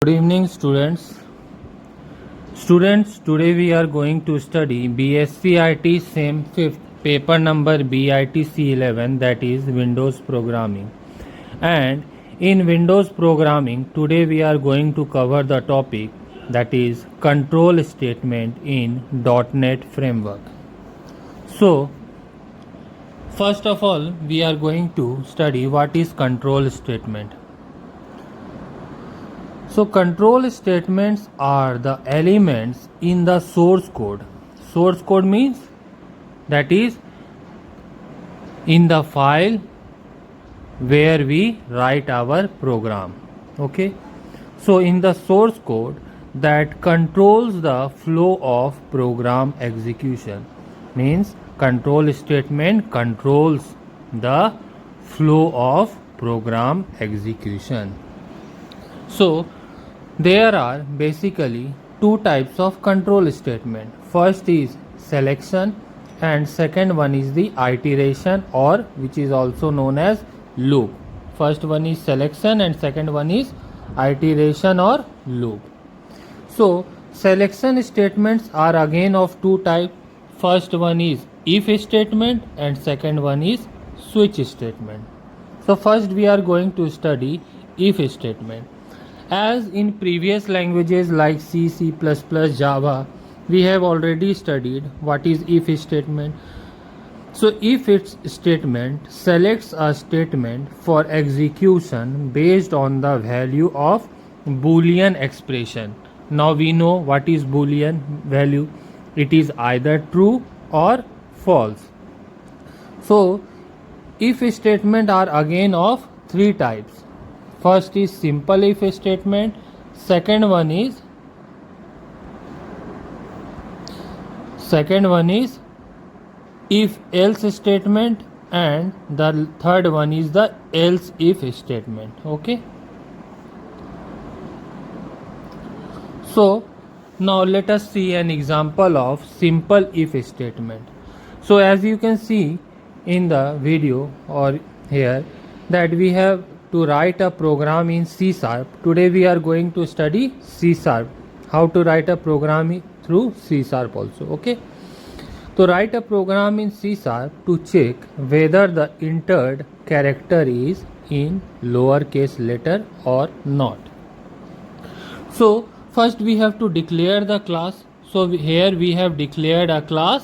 Good evening, students. Today we are going to study BSc IT SEM 5th paper number BITC 11, that is Windows Programming. And in Windows Programming, today we are going to cover the topic that is control statement in .NET Framework. So, first of all, we are going to study what is control statement. So control statements are the elements in the source code. Source code means that is in the file where we write our program. Okay. So in the source code that controls the flow of program execution, means control statement controls the flow of program execution. So there are basically two types of control statement. First is selection and second one is the iteration, or which is also known as loop. First one is selection and second one is iteration or loop. So selection statements are again of two types. First one is if statement and second one is switch statement. So first we are going to study if statement. As in previous languages like C, C++, Java, we have already studied what is if statement. So if statement selects a statement for execution based on the value of Boolean expression. Now we know what is Boolean value. It is either true or false. So if statement are again of three types. First is simple if statement, second one is if else statement, and the third one is the else if statement. Okay. So now let us see an example of simple if statement. So as you can see in the video or here that we have to write a program in C#. Today we are going to study C#, how to write a program through C# also. Okay. To write a program in C# to check whether the entered character is in lowercase letter or not. So first we have to declare the class. So here we have declared a class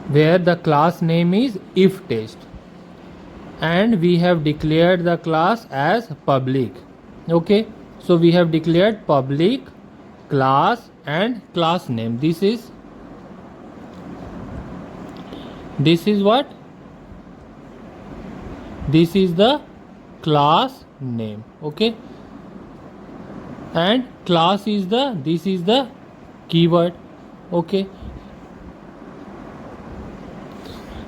where the class name is ifTest. And we have declared the class as public. Okay, so we have declared public, class and class name. This is what? This is the class name. Okay, and class is this is the keyword. Okay,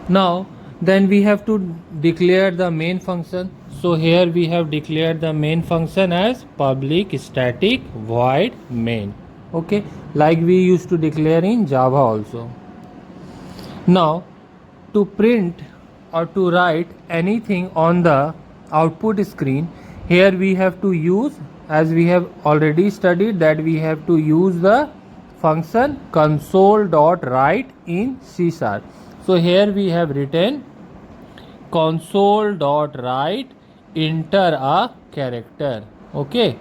now then we have to declare the main function. So here we have declared the main function as public static void main. Okay, like we used to declare in Java also. Now to print or to write anything on the output screen, here we have to use, as we have already studied, that we have to use the function console.write in C#. So here we have written console.write enter a character. Okay,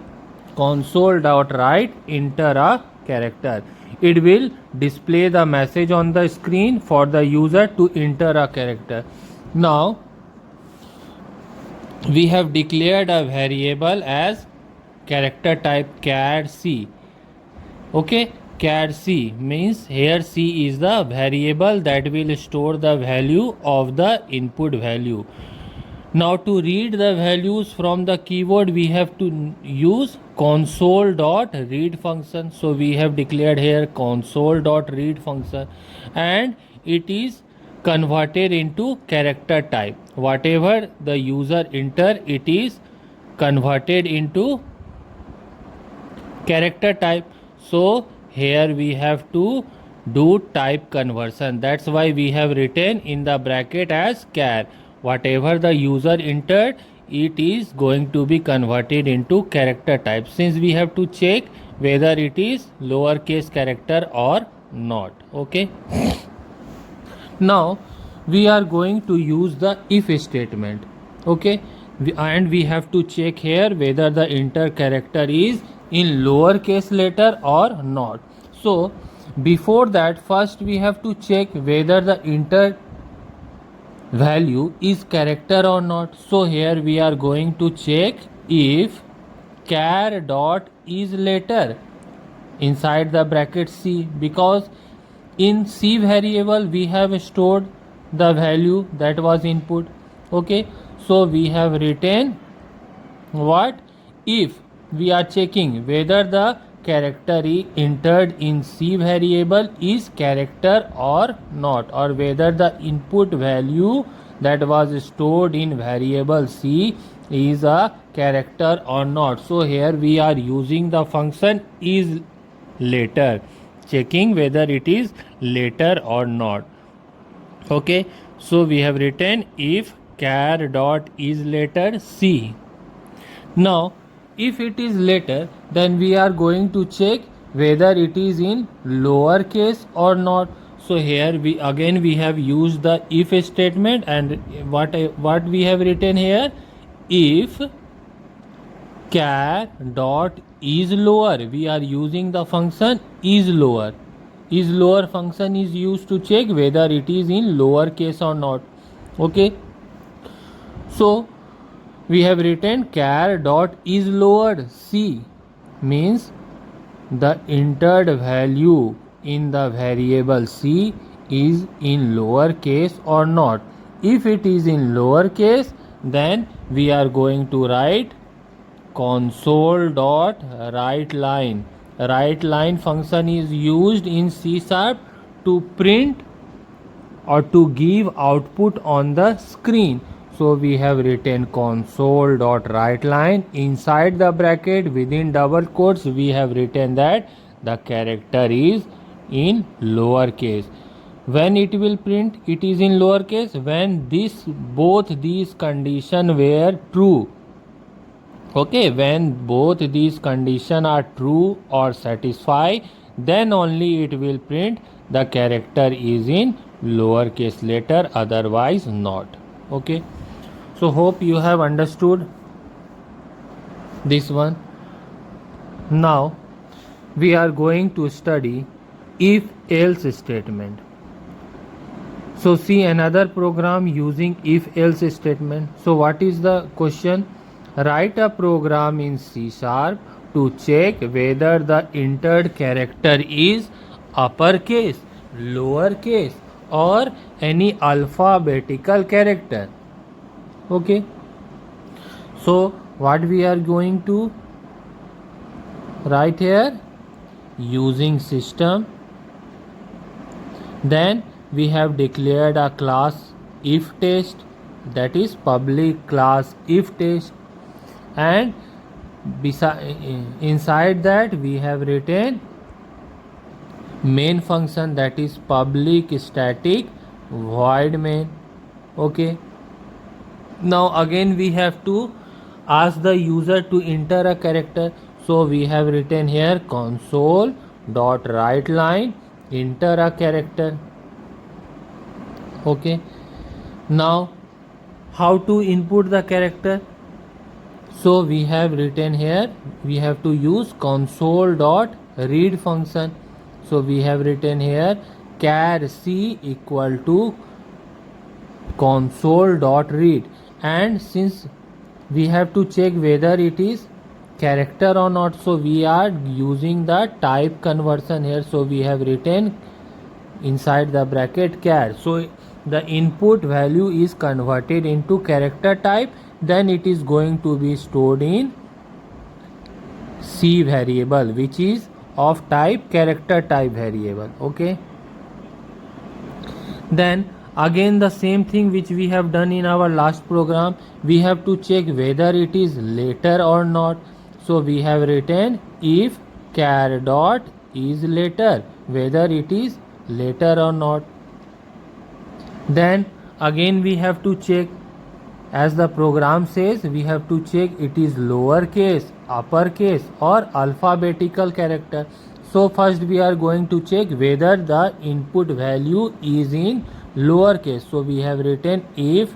console.write enter a character. It will display the message on the screen for the user to enter a character. Now we have declared a variable as character type char C. Okay, char C means here C is the variable that will store the value of the input value. Now to read the values from the keyboard, we have to use console.read function. So we have declared here console.read function, and it is converted into character type. Whatever the user enter, it is converted into character type. So here we have to do type conversion. That's why we have written in the bracket as char. Whatever the user entered, it is going to be converted into character type, since we have to check whether it is lowercase character or not. Okay. Now we are going to use the if statement. Okay, and we have to check here whether the enter character is in lowercase letter or not. So before that, first we have to check whether the enter value is character or not. So here we are going to check if char dot is letter inside the bracket C, because in C variable we have stored the value that was input. Okay, so we have written what if we are checking whether the character entered in C variable is character or not, or whether the input value that was stored in variable C is a character or not. So here we are using the function is later, checking whether it is later or not. Okay, so we have written if char dot is letter C. Now if it is letter, then we are going to check whether it is in lower case or not. So here we have used the if statement, and what we have written here, if char dot is lower, we are using the function is lower. Is lower function is used to check whether it is in lower case or not. Okay, so we have written char dot is lowered C, means the entered value in the variable C is in lower case or not. If it is in lower case, then we are going to write console dot write line. Write line function is used in C# to print or to give output on the screen. So we have written console dot write line, inside the bracket within double quotes we have written that the character is in lower case. When it will print it is in lower case, when both these condition were true. Okay, when both these conditions are true or satisfy, then only it will print the character is in lowercase letter, otherwise not. Okay, so hope you have understood this one. Now we are going to study if else statement. So see another program using if else statement. So what is the question? Write a program in C# to check whether the entered character is uppercase, lowercase, or any alphabetical character. Okay, so what we are going to write here, using system, then we have declared a class if test, that is public class if test, and inside that we have written main function, that is public static void main. Okay, now again we have to ask the user to enter a character. So we have written here console dot write line enter a character. Okay, now how to input the character? So we have written here, we have to use console dot read function. So we have written here char C equal to console dot read, and since we have to check whether it is character or not, so we are using the type conversion here. So we have written inside the bracket char. So the input value is converted into character type, then it is going to be stored in C variable, which is of type character type variable. Okay, then again the same thing which we have done in our last program, we have to check whether it is later or not. So we have written if char dot is later, whether it is later or not. Then again we have to check as the program says, we have to check it is lowercase, uppercase or alphabetical character. So first we are going to check whether the input value is in lowercase. So we have written if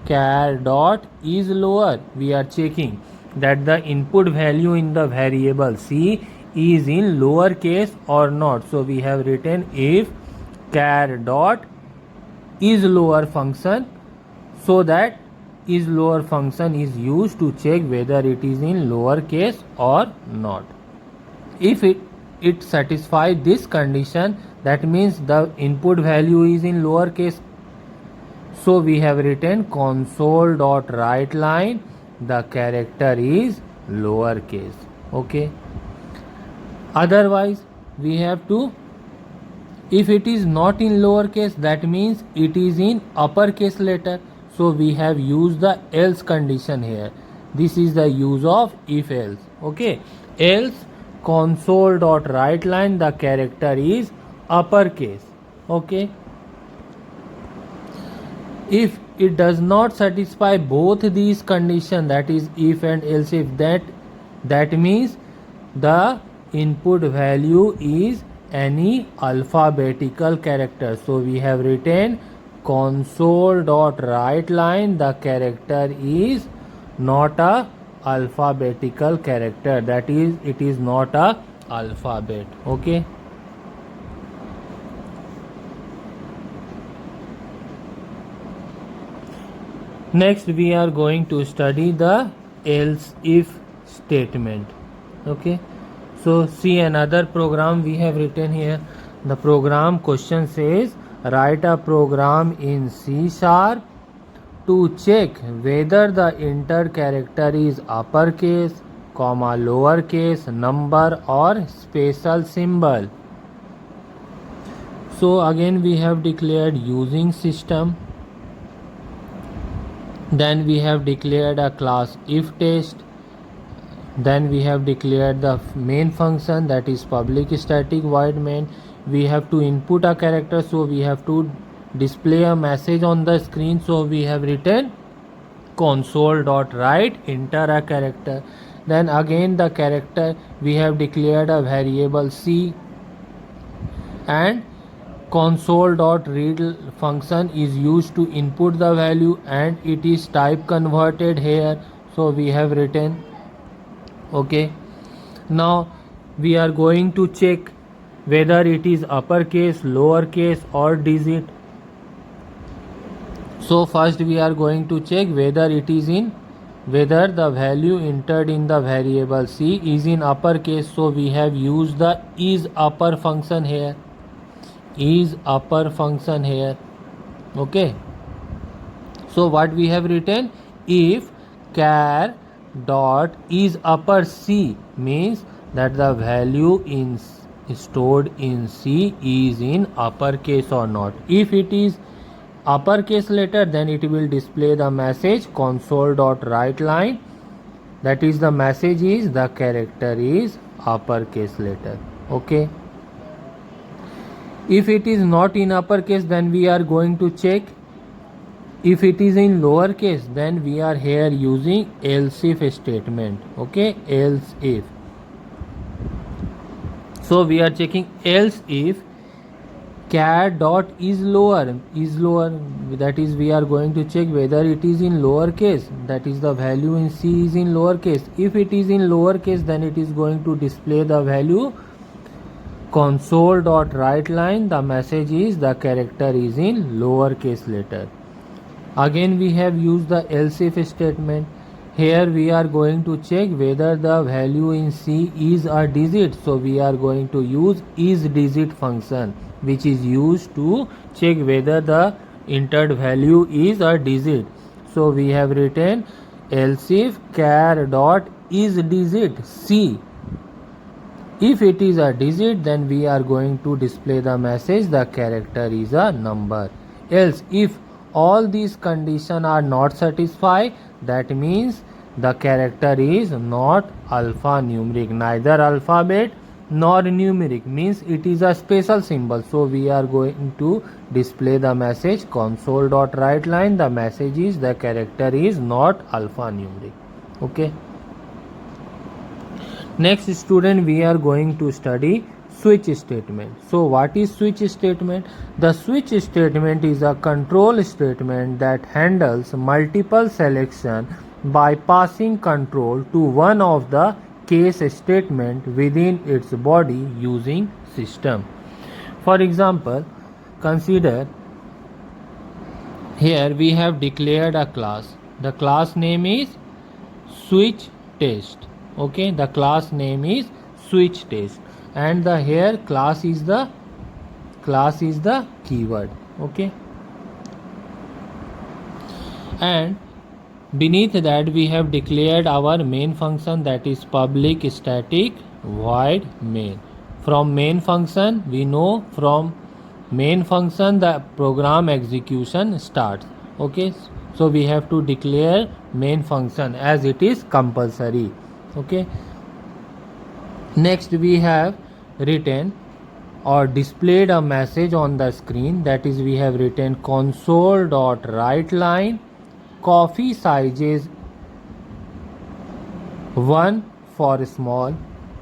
char dot is lower, we are checking that the input value in the variable c is in lowercase or not. So we have written if char dot is lower function, so that is lower function is used to check whether it is in lowercase or not. If it satisfies this condition, that means the input value is in lowercase. So we have written console.writeLine, the character is lowercase. Okay. Otherwise, we have to, if it is not in lowercase, that means it is in uppercase letter. So we have used the else condition here. This is the use of if else. Okay. Else console.writeLine, the character is uppercase. Okay. If it does not satisfy both these conditions, that is if and else if, that means the input value is any alphabetical character. So we have written console.writeLine, the character is not a alphabetical character, that is it is not a alphabet. Okay. Next we are going to study the else if statement. Okay. So see another program we have written here. The program question says write a program in C# to check whether the entered character is uppercase, lowercase, number or special symbol. So again we have declared using system. Then we have declared a class if test. Then we have declared the main function, that is public static void main. We have to input a character, so we have to display a message on the screen. So we have written console.write enter a character. Then again the character, we have declared a variable c, and console.read function is used to input the value and it is type converted here. So we have written. Okay. Now we are going to check whether it is uppercase, lowercase or digit. So first we are going to check whether the value entered in the variable c is in uppercase. So we have used the is upper function here. Okay. So what we have written, if char dot is upper c means that the value stored in c is in uppercase or not. If it is uppercase letter, then it will display the message console.writeLine, that is the message is the character is uppercase letter. Okay. If it is not in uppercase, then we are going to check. If it is in lowercase, then we are here using else if statement. Okay, else if. So we are checking else if char dot is lower, that is we are going to check whether it is in lowercase, that is the value in c is in lowercase. If it is in lowercase, then it is going to display the value console.writeLine, the message is the character is in lowercase letter. Again we have used the else if statement. Here we are going to check whether the value in c is a digit. So we are going to use is digit function, which is used to check whether the entered value is a digit. So we have written else if char dot is digit c. If it is a digit, then we are going to display the message the character is a number. Else if all these conditions are not satisfied, that means the character is not alphanumeric, neither alphabet nor numeric, means it is a special symbol. So we are going to display the message console.WriteLine. The message is the character is not alphanumeric. Okay. Next student, we are going to study switch statement. So what is switch statement? The switch statement is a control statement that handles multiple selection by passing control to one of the case statement within its body using system. For example, consider here we have declared a class. The class name is switch test. Okay, the class name is switch test, and the here class is the keyword. Okay, and beneath that we have declared our main function, that is public static void main. From main function, we know from main function the program execution starts. Okay, so we have to declare main function as it is compulsory. Okay, next we have written or displayed a message on the screen, that is we have written console.WriteLine coffee sizes 1 for small,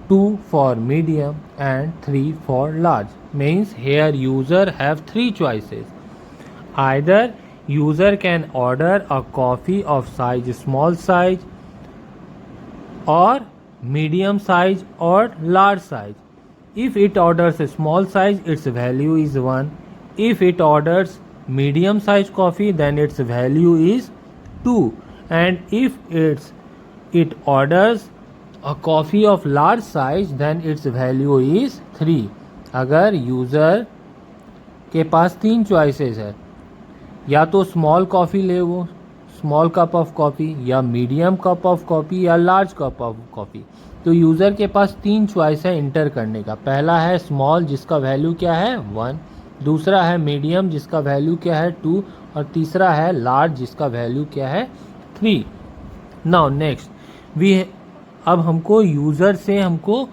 2 for medium and 3 for large. Means here user have 3 choices. Either user can order a coffee of size small size or medium size or large size. If it orders a small size, its value is 1. If it orders medium size coffee, then its value is 2. And if it orders a coffee of large size, then its value is 3. अगर user के पास 3 choices है, या तो small coffee ले वो small cup of coffee, या medium cup of coffee, या large cup of coffee, तो यूज़र के पास 3 चॉइस है इंटर करने का. पहला है स्मॉल जिसका वैल्यू क्या है 1, दूसरा है मीडियम जिसका वैल्यू क्या है 2, और तीसरा है लार्ज जिसका वैल्यू क्या है 3. नाउ नेक्स्ट अब हमको यूज़र से हमको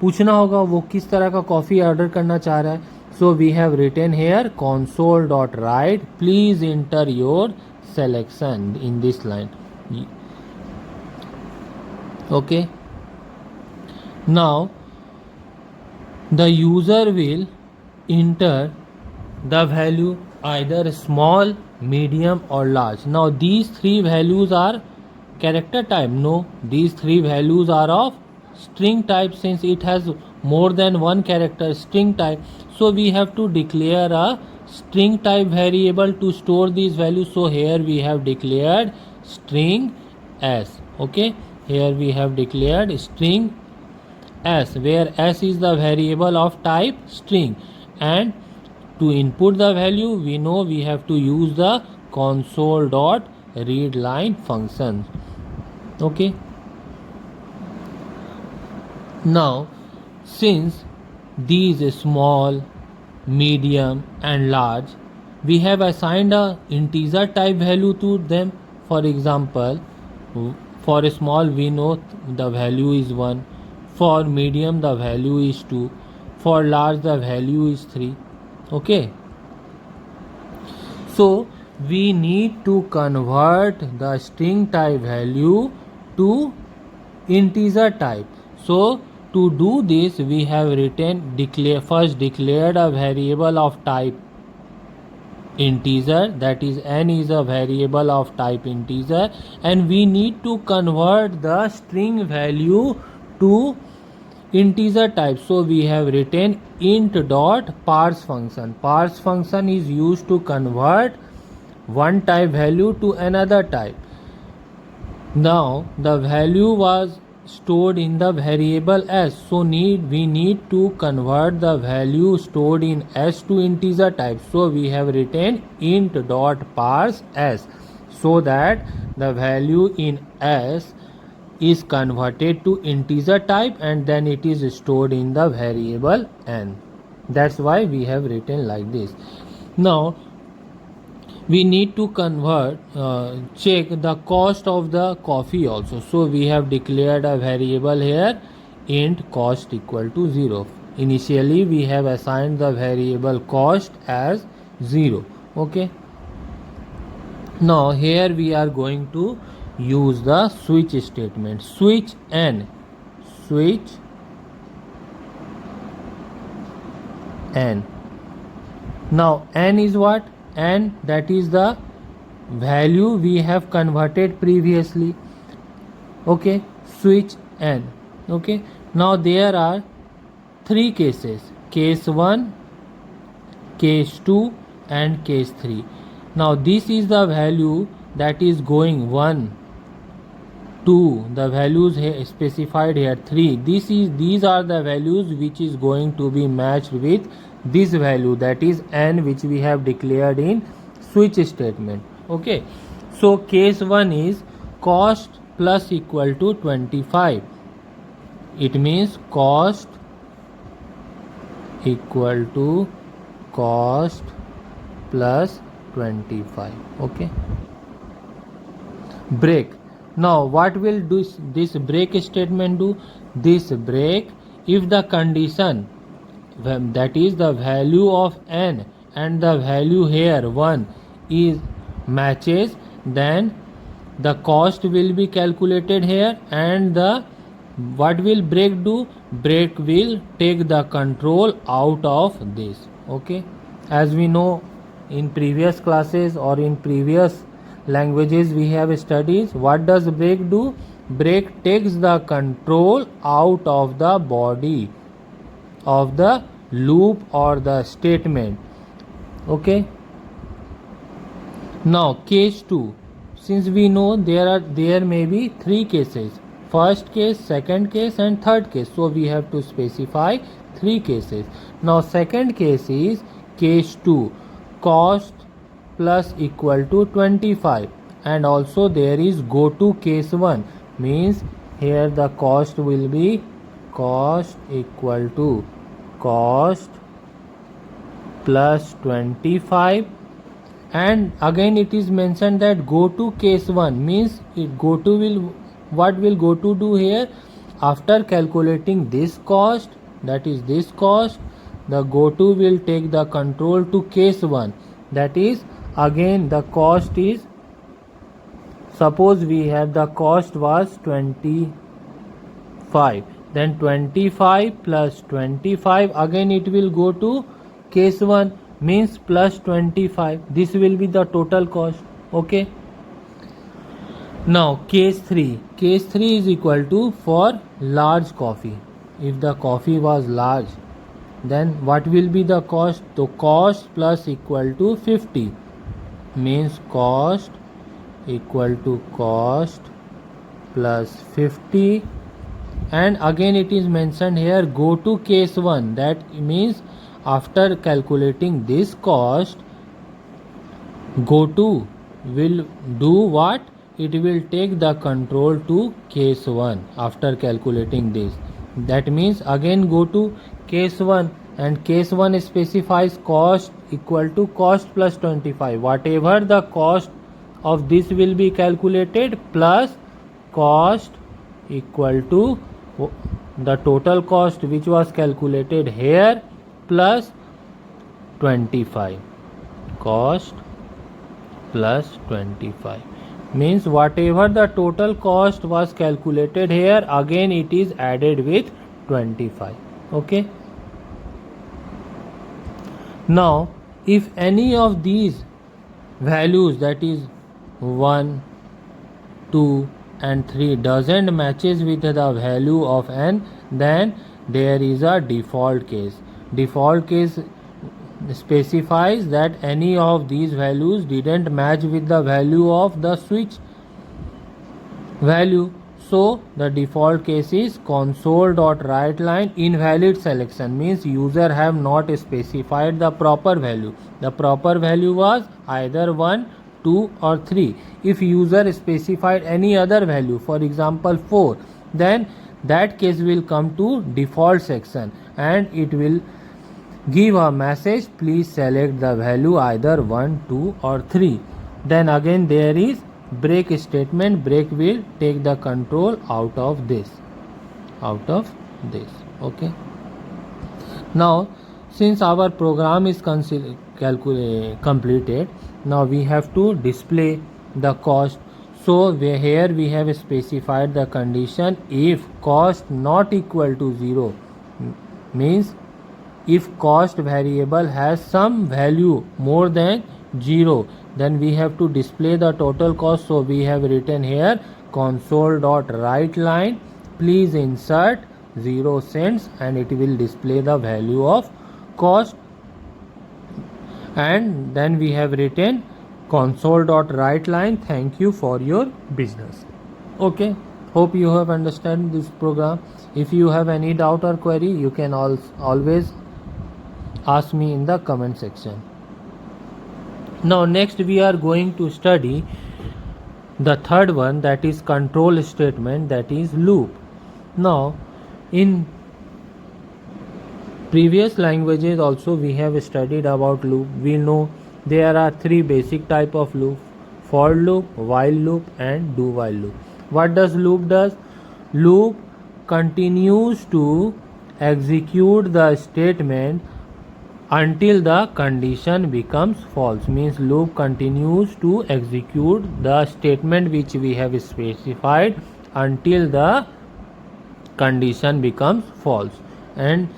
पूछना होगा वो किस तरह का कॉफ़ी ऑर्डर करना चाह रहा है. So we have written here console.write please enter your selection in this line. Okay, now the user will enter the value either small, medium or large. Now these 3 values are character type. No, these 3 values are of string type, since it has more than one character, string type. So we have to declare a string type variable to store these values. So here we have declared string s. Okay, here we have declared string s, where s is the variable of type string, and to input the value we know we have to use the console.readLine function. Okay, now since these small, medium and large, we have assigned a integer type value to them. For example, for small we know the value is 1, for medium the value is 2, for large the value is 3. Okay, so we need to convert the string type value to integer type. So to do this we have written first declared a variable of type integer, that is n is a variable of type integer, and we need to convert the string value to integer type. So we have written int dot parse function. Parse function is used to convert one type value to another type. Now the value was stored in the variable s, so we need to convert the value stored in s to integer type. So we have written int dot parse s, so that the value in s is converted to integer type and then it is stored in the variable n. That's why we have written like this. Now we need to check the cost of the coffee also. So we have declared a variable here int cost equal to 0. Initially we have assigned the variable cost as 0. Okay. Now here we are going to use the switch statement. Switch n. Switch n. Now n is what? N, that is the value we have converted previously. Okay, switch n. Okay, now there are three cases: case 1, case 2 and case 3. Now this is the value that is going 1, 2, the values here specified here 3. These are the values which is going to be matched with this value, that is n, which we have declared in switch statement. Okay, so case 1 is cost plus equal to 25. It means cost equal to cost plus 25. Okay, break. Now what will do this break statement do? This break if the condition, that is the value of n and the value here 1 is matches, then the cost will be calculated here, and the what will break do? Break will take the control out of this. Okay, as we know in previous classes or in previous languages we have studied, what does break do? Break takes the control out of the body of the loop or the statement. Okay, now case 2, since we know there may be three cases: first case, second case and third case, so we have to specify three cases. Now second case is case 2, cost plus equal to 25, and also there is go to case 1, means here the cost will be cost equal to cost plus 25, and again it is mentioned that go to case 1 means it go to will, what will go to do here? After calculating this cost, that is this cost, the go to will take the control to case 1, that is again the cost is, suppose we have the cost was 25, then 25 plus 25, again it will go to case 1 means plus 25, this will be the total cost. Okay, now case 3 is equal to for large coffee. If the coffee was large, then what will be the cost? So cost plus equal to 50 means cost equal to cost plus 50, and again it is mentioned here go to case 1, that means after calculating this cost, go to will do what? It will take the control to case 1 after calculating this. That means again go to case 1, and case 1 specifies cost equal to cost plus 25. Whatever the cost of this will be calculated plus cost equal to the total cost which was calculated here plus 25. Cost plus 25 means whatever the total cost was calculated here, again it is added with 25. Okay, now if any of these values, that is 1, 2 and 3 doesn't matches with the value of n, then there is a default case. Default case specifies that any of these values didn't match with the value of the switch value. So the default case is console.writeLine invalid selection, means user have not specified the proper value. The proper value was either 1, 2 or 3. If user specified any other value, for example 4, then that case will come to default section and it will give a message, please select the value either 1, 2 or 3. Then again there is break statement. Break will take the control out of this, out of this. Okay. Now since our program is completed, now we have to display the cost. So here we have specified the condition if cost not equal to 0, means if cost variable has some value more than 0, then we have to display the total cost. So we have written here console.writeLine, please insert 0 cents, and it will display the value of cost. And then we have written console.writeLine, thank you for your business. Okay, hope you have understood this program. If you have any doubt or query, you can always ask me in the comment section. Now next we are going to study the third one, that is control statement, that is loop. Now in previous languages also we have studied about loop. We know there are three basic type of loop: for loop, while loop, and do while loop. What does loop does? Loop continues to execute the statement until the condition becomes false. Means loop continues to execute the statement which we have specified until the condition becomes false. And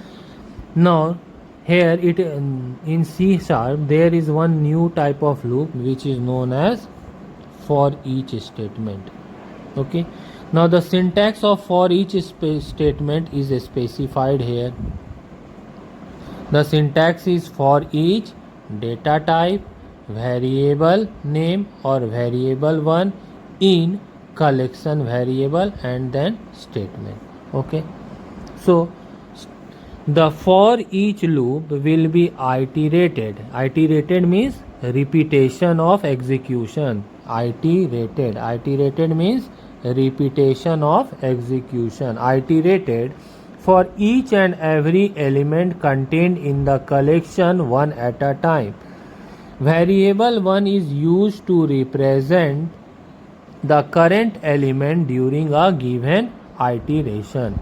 now here it in C# there is one new type of loop which is known as for each statement. Okay, now the syntax of for each statement is specified here. The syntax is for each data type, variable name or variable one, in collection variable, and then statement. Okay, so the for each loop will be iterated. Iterated means repetition of execution. Iterated means repetition of execution. Iterated for each and every element contained in the collection one at a time. Variable 1 is used to represent the current element during a given iteration.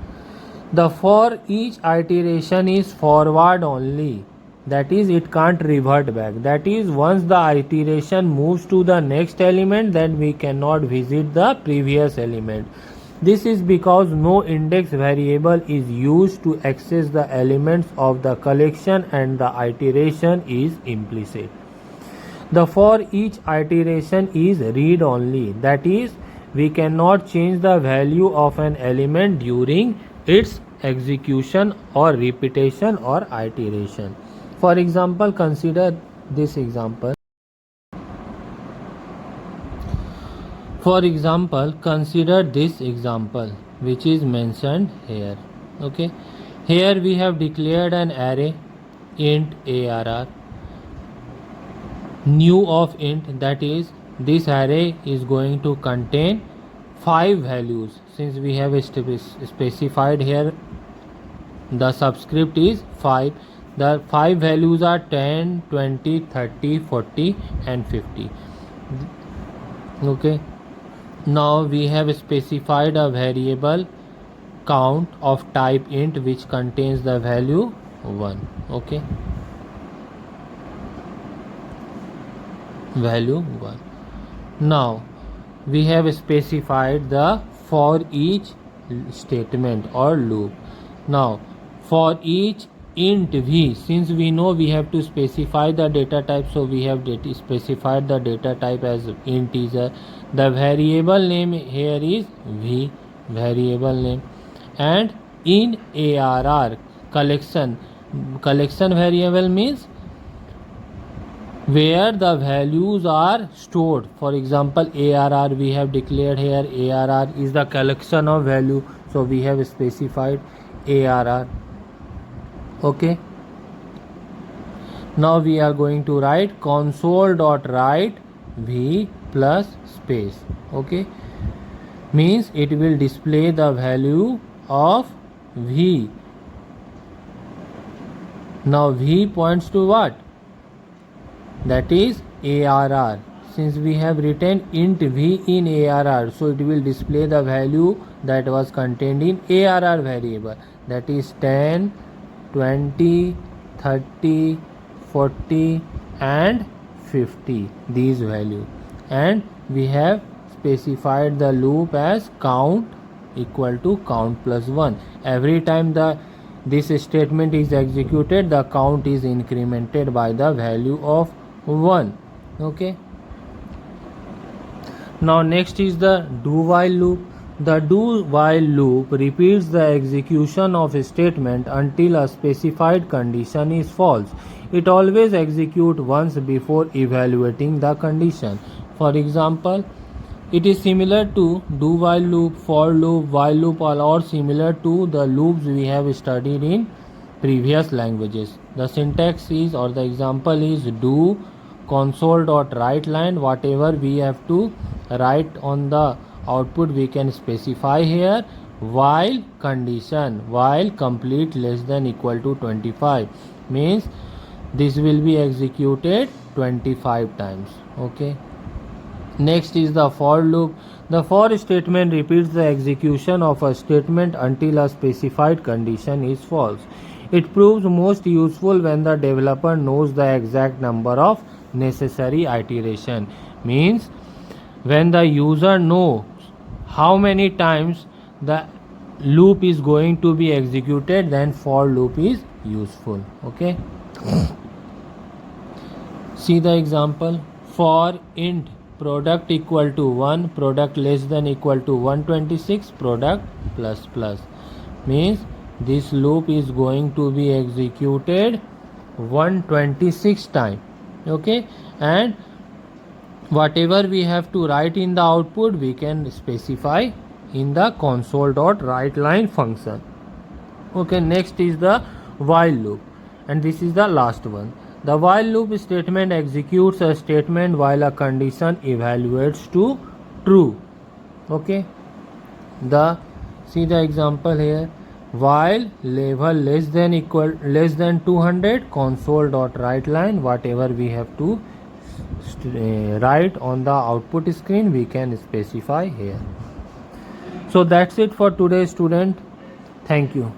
The for each iteration is forward only, that is it can't revert back. That is once the iteration moves to the next element, then we cannot visit the previous element. This is because no index variable is used to access the elements of the collection and the iteration is implicit. The for each iteration is read only, that is we cannot change the value of an element during its execution or repetition or iteration. For example, consider this example. For example, consider this example which is mentioned here. Okay, here we have declared an array int arr, new of int, that is this array is going to contain 5 values. Since we have specified here the subscript is 5, the 5 values are 10, 20, 30, 40 and 50. Okay, now we have specified a variable count of type int which contains the value 1. Okay, value 1. Now we have specified the for each statement or loop. Now for each int v, since we know we have to specify the data type, so we have specified the data type as integer. The variable name here is v, variable name, and in arr collection variable means where the values are stored. For example, arr we have declared here, arr is the collection of value, so we have specified arr. Okay, now we are going to write console.write v plus space. Okay, means it will display the value of v. Now v points to what? That is arr. since we have written int v in ARR, so it will display the value that was contained in ARR variable, that is 10, 20, 30, 40 and 50, these values. And we have specified the loop as count equal to count plus 1. Every time this statement is executed, the count is incremented by the value of 1. Okay. Now next is the do while loop. The do while loop repeats the execution of a statement until a specified condition is false. It always executes once before evaluating the condition. For example, it is similar to do while loop, for loop, while loop, or similar to the loops we have studied in previous languages. The syntax is, or the example is, do console.write line. Whatever we have to write on the output we can specify here, while condition, while complete less than equal to 25, means this will be executed 25 times. Okay. Next is the for loop. The for statement repeats the execution of a statement until a specified condition is false. It proves most useful when the developer knows the exact number of necessary iteration. Means when the user knows how many times the loop is going to be executed, then for loop is useful. Okay. See the example. For int product equal to 1, product less than equal to 126, product plus plus, means this loop is going to be executed 126 times. Okay. And whatever we have to write in the output we can specify in the console.write line function. Okay. Next is the while loop, and this is the last one. The while loop statement executes a statement while a condition evaluates to true. Okay. See the example here. While level less than 200, console.write line, whatever we have to write on the output screen we can specify here. So that's it for today, student. Thank you.